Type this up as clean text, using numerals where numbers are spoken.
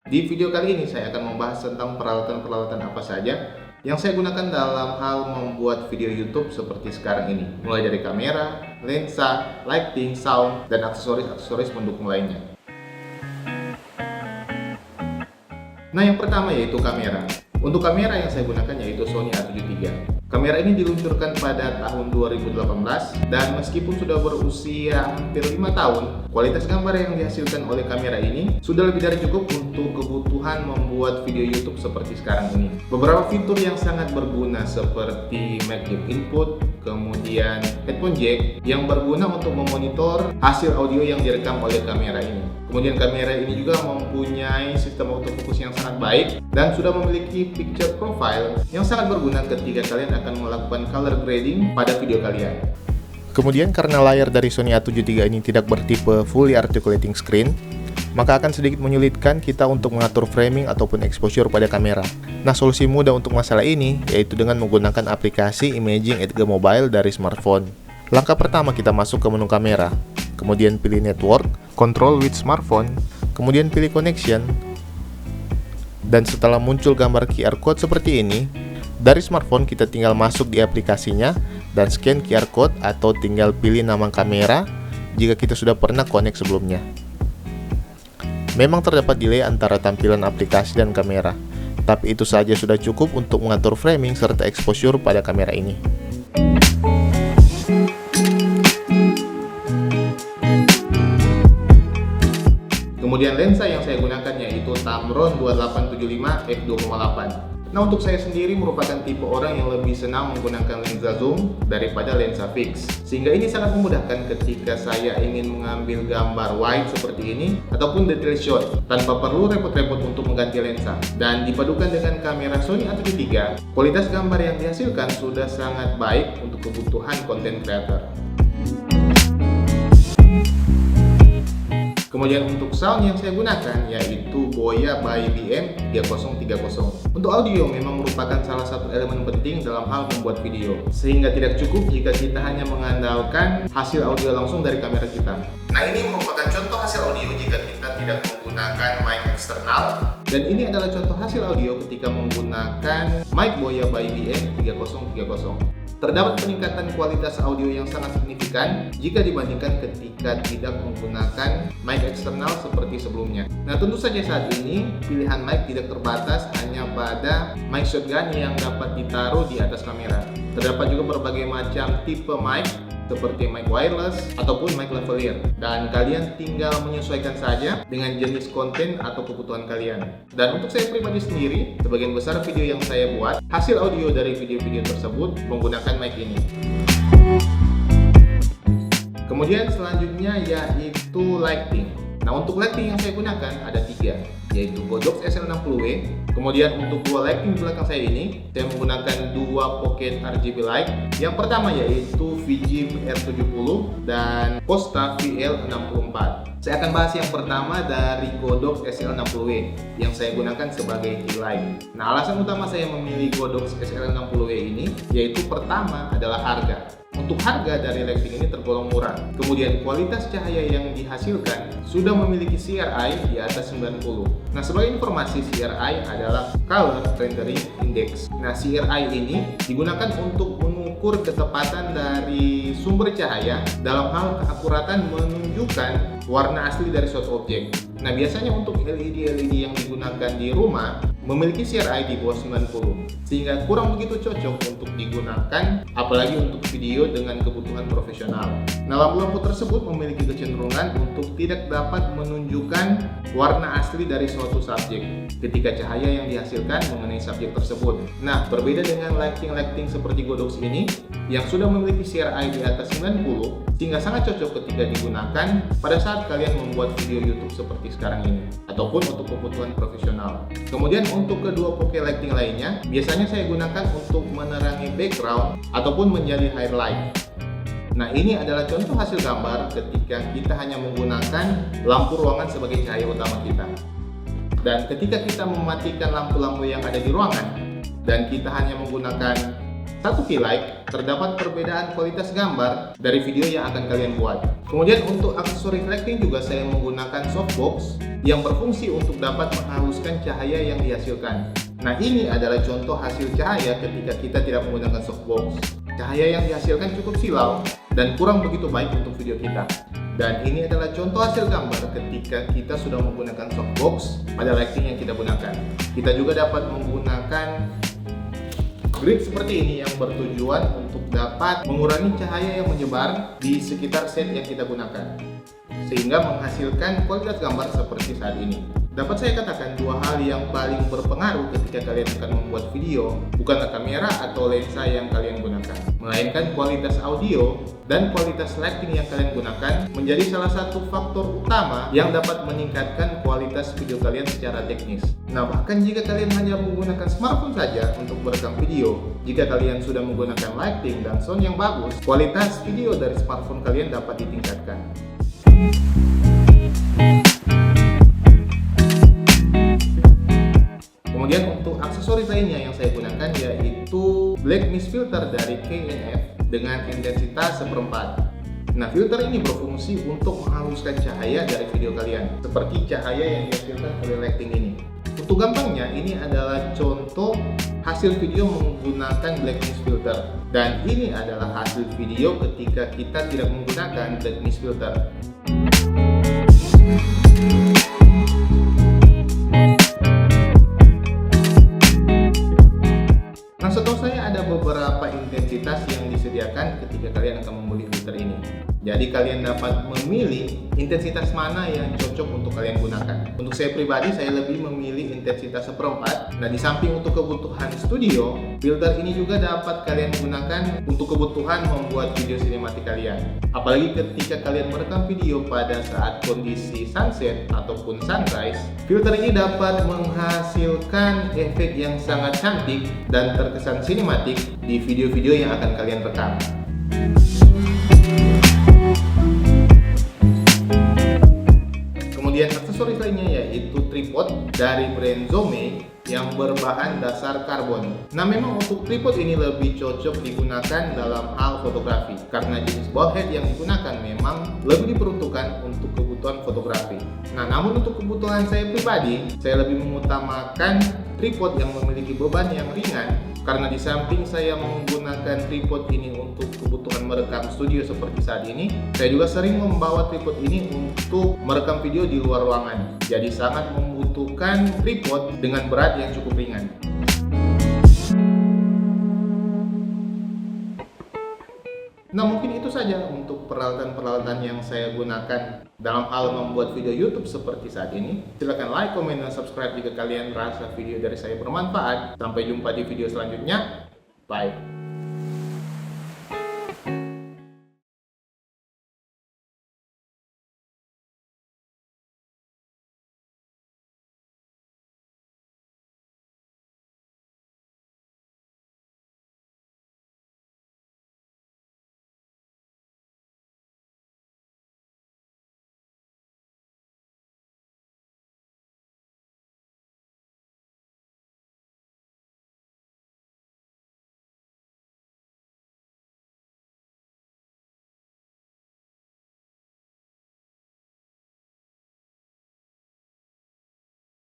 Di video kali ini saya akan membahas tentang peralatan-peralatan apa saja yang saya gunakan dalam hal membuat video YouTube seperti sekarang ini. Mulai dari kamera, lensa, lighting, sound, dan aksesoris-aksesoris pendukung lainnya. Nah, yang pertama yaitu kamera. Untuk kamera yang saya gunakan yaitu Sony A7 III. Kamera ini diluncurkan pada tahun 2018 dan meskipun sudah berusia hampir 5 tahun, kualitas gambar yang dihasilkan oleh kamera ini sudah lebih dari cukup untuk kebutuhan membuat video YouTube seperti sekarang ini. Beberapa fitur yang sangat berguna seperti mic jack input, kemudian headphone jack yang berguna untuk memonitor hasil audio yang direkam oleh kamera ini. Kemudian kamera ini juga mempunyai sistem autofocus yang sangat baik dan sudah memiliki picture profile yang sangat berguna ketika kalian akan melakukan color grading pada video kalian. Kemudian karena layar dari Sony A7 III ini tidak bertipe fully articulating screen, maka akan sedikit menyulitkan kita untuk mengatur framing ataupun exposure pada kamera. Nah, solusi mudah untuk masalah ini yaitu dengan menggunakan aplikasi Imaging at Mobile dari smartphone. Langkah pertama, kita masuk ke menu kamera, kemudian pilih Network, Control with Smartphone, kemudian pilih Connection, dan setelah muncul gambar QR Code seperti ini, dari smartphone kita tinggal masuk di aplikasinya dan scan QR Code atau tinggal pilih nama kamera jika kita sudah pernah connect sebelumnya. Memang terdapat delay antara tampilan aplikasi dan kamera, tapi itu saja sudah cukup untuk mengatur framing serta exposure pada kamera ini. Kemudian lensa yang saya gunakan yaitu Tamron 2875 f2.8. Nah, untuk saya sendiri merupakan tipe orang yang lebih senang menggunakan lensa zoom daripada lensa fix. Sehingga ini sangat memudahkan ketika saya ingin mengambil gambar wide seperti ini ataupun detail shot tanpa perlu repot-repot untuk mengganti lensa. Dan dipadukan dengan kamera Sony A7 III, kualitas gambar yang dihasilkan sudah sangat baik untuk kebutuhan content creator. Kemudian untuk sound yang saya gunakan yaitu Boya by BM3030. Untuk audio memang merupakan salah satu elemen penting dalam hal membuat video, sehingga tidak cukup jika kita hanya mengandalkan hasil audio langsung dari kamera kita. Nah, ini merupakan contoh hasil audio jika kita tidak menggunakan mic eksternal, dan ini adalah contoh hasil audio ketika menggunakan mic Boya by BM3030. Terdapat peningkatan kualitas audio yang sangat signifikan jika dibandingkan ketika tidak menggunakan mic eksternal seperti sebelumnya. Nah, tentu saja saat ini pilihan mic tidak terbatas hanya pada mic shotgun yang dapat ditaruh di atas kamera. Terdapat juga berbagai macam tipe mic seperti mic wireless ataupun mic lavalier, dan kalian tinggal menyesuaikan saja dengan jenis konten atau kebutuhan kalian. Dan untuk saya pribadi sendiri, sebagian besar video yang saya buat, hasil audio dari video-video tersebut menggunakan mic ini. Kemudian selanjutnya yaitu lighting. Nah, untuk lighting yang saya gunakan ada 3, yaitu Godox SL60W. Kemudian untuk dua lighting di belakang saya ini, saya menggunakan 2 pocket RGB light. Yang pertama yaitu VG R70 dan Costa VL64. Saya akan bahas yang pertama dari Godox SL60W yang saya gunakan sebagai key light. Nah, alasan utama saya memilih Godox SL60W ini yaitu pertama adalah harga. Untuk harga dari lighting ini tergolong murah. Kemudian kualitas cahaya yang dihasilkan sudah memiliki CRI di atas 90. Nah, sebagai informasi, CRI adalah Color Rendering Index. Nah, CRI ini digunakan untuk mengukur ketepatan dari sumber cahaya dalam hal keakuratan menunjukkan warna asli dari suatu objek. Nah, biasanya untuk LED yang digunakan di rumah memiliki CRI di bawah 90, sehingga kurang begitu cocok untuk digunakan apalagi untuk video dengan kebutuhan profesional. Nah, lampu-lampu tersebut memiliki kecenderungan untuk tidak dapat menunjukkan warna asli dari suatu subjek ketika cahaya yang dihasilkan mengenai subjek tersebut. Nah, berbeda dengan lighting seperti Godox ini yang sudah memiliki CRI di atas 90, sehingga sangat cocok ketika digunakan pada saat kalian membuat video YouTube seperti sekarang ini ataupun untuk kebutuhan profesional. Kemudian untuk kedua pocket lighting lainnya, biasanya saya gunakan untuk menerangi background ataupun menjadi highlight. Nah, ini adalah contoh hasil gambar ketika kita hanya menggunakan lampu ruangan sebagai cahaya utama kita. Dan ketika kita mematikan lampu-lampu yang ada di ruangan dan kita hanya menggunakan 1 key like, terdapat perbedaan kualitas gambar dari video yang akan kalian buat. Kemudian untuk aksesoris lighting juga saya menggunakan softbox yang berfungsi untuk dapat menghaluskan cahaya yang dihasilkan. Nah, ini adalah contoh hasil cahaya ketika kita tidak menggunakan softbox. Cahaya yang dihasilkan cukup silau dan kurang begitu baik untuk video kita. Dan ini adalah contoh hasil gambar ketika kita sudah menggunakan softbox pada lighting yang kita gunakan. Kita juga dapat menggunakan grid seperti ini yang bertujuan untuk dapat mengurangi cahaya yang menyebar di sekitar set yang kita gunakan, sehingga menghasilkan kualitas gambar seperti saat ini. Dapat saya katakan dua hal yang paling berpengaruh ketika kalian akan membuat video bukanlah kamera atau lensa yang kalian gunakan, melainkan kualitas audio dan kualitas lighting yang kalian gunakan menjadi salah satu faktor utama yang dapat meningkatkan kualitas video kalian secara teknis. Nah, bahkan jika kalian hanya menggunakan smartphone saja untuk merekam video, jika kalian sudah menggunakan lighting dan sound yang bagus, kualitas video dari smartphone kalian dapat ditingkatkan. Kemudian untuk aksesoris lainnya yang saya gunakan yaitu black mist filter dari KNF dengan intensitas 1/4. Nah, filter ini berfungsi untuk menghaluskan cahaya dari video kalian seperti cahaya yang dihasilkan oleh lighting ini. Untuk gampangnya, ini adalah contoh hasil video menggunakan black mist filter, dan ini adalah hasil video ketika kita tidak menggunakan black mist filter. Nah, setahu saya ada beberapa intensitas yang disediakan ketika kalian akan membeli filter ini. Jadi kalian dapat memilih intensitas mana yang cocok untuk kalian gunakan. Untuk saya pribadi, saya lebih memilih intensitas 1/4. Nah, di samping untuk kebutuhan studio, filter ini juga dapat kalian gunakan untuk kebutuhan membuat video sinematik kalian. Apalagi ketika kalian merekam video pada saat kondisi sunset ataupun sunrise, filter ini dapat menghasilkan efek yang sangat cantik dan terkesan sinematik di video-video yang akan kalian rekam. Kemudian aksesoris lainnya yaitu tripod dari brand Zoomei yang berbahan dasar karbon. Nah, memang untuk tripod ini lebih cocok digunakan dalam hal fotografi karena jenis ball head yang digunakan memang lebih diperuntukkan untuk kebutuhan fotografi. Nah, namun untuk kebutuhan saya pribadi, saya lebih mengutamakan tripod yang memiliki beban yang ringan karena di samping saya menggunakan tripod ini untuk kebutuhan merekam studio seperti saat ini, saya juga sering membawa tripod ini untuk merekam video di luar ruangan. Jadi sangat membutuhkan tripod dengan berat yang cukup ringan. Nah, mungkin itu saja untuk peralatan-peralatan yang saya gunakan dalam hal membuat video YouTube seperti saat ini. Silahkan like, komen, dan subscribe jika kalian merasa video dari saya bermanfaat. Sampai jumpa di video selanjutnya. Bye.